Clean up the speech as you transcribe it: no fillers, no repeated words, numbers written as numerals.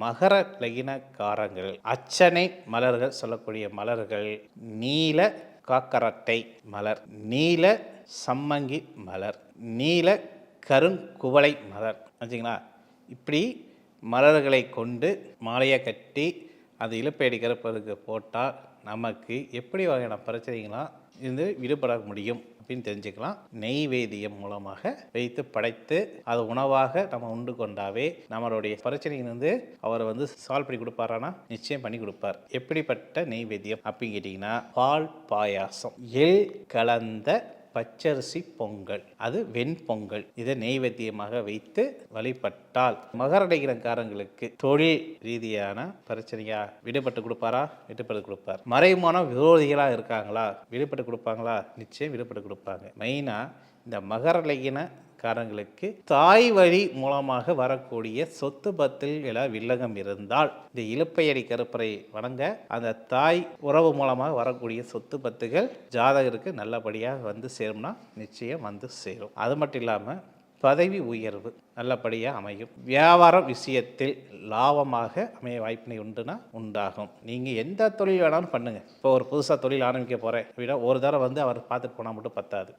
மகர லகினக்காரங்கள் அச்சனை மலர்கள் சொல்லக்கூடிய மலர்கள் நீல காக்கரட்டை மலர், நீல சம்மங்கி மலர், நீல கருங்குவளை மலர் வச்சிங்களா. இப்படி மலர்களை கொண்டு மாலையை கட்டி அது இழுப்பை கருப்பருக்கு போட்டால் நமக்கு எப்படி வகையான பிரச்சனைகளாம் இருந்து விடுபட முடியும் அப்படின்னு தெரிஞ்சுக்கலாம். நெய்வேத்தியம் மூலமாக வைத்து படைத்து அது உணவாக நம்ம உண்டு கொண்டாவே நம்மளுடைய பிரச்சனையிலிருந்து அவர் சால்வ் பண்ணி கொடுப்பாரானா நிச்சயம் பண்ணி கொடுப்பார். எப்படிப்பட்ட நெய்வேத்தியம் அப்படின்னு கேட்டிங்கன்னா, பால் பாயாசம், எள் கலந்த பச்சரிசி பொங்கல், அது வெண்பொங்கல், இதை நெய்வேத்தியமாக வைத்து வழிபட்டால் மகரடைகிறக்காரங்களுக்கு தொழில் ரீதியான பிரச்சனையா விடுபட்டு கொடுப்பாரா? விடுபட்டு கொடுப்பார். மறைமுகமான விரோதிகளாக இருக்காங்களா? விடுபட்டு கொடுப்பாங்களா? நிச்சயம் விடுபட்டு கொடுப்பாங்க. மெயினாக இந்த மகரலகின காரங்களுக்கு தாய் வழி மூலமாக வரக்கூடிய சொத்து பத்தில் வில்லங்கம் இருந்தால் இந்த இலுப்பையடி கருப்பரை வணங்க அந்த தாய் உறவு மூலமாக வரக்கூடிய சொத்து பத்துகள் ஜாதகருக்கு நல்லபடியாக சேரும்னா நிச்சயம் சேரும். அது மட்டும் இல்லாமல் பதவி உயர்வு நல்லபடியாக அமையும். வியாபார விஷயத்தில் லாபமாக அமைய வாய்ப்பினை உண்டுனா உண்டாகும். நீங்கள் எந்த தொழில் வேணாலும் பண்ணுங்கள். இப்போ ஒரு புதுசாக தொழில் ஆரம்பிக்க போகிறேன் அப்படின்னா ஒரு தடவை அவர் பார்த்துட்டு போனால் மட்டும் பத்தாது.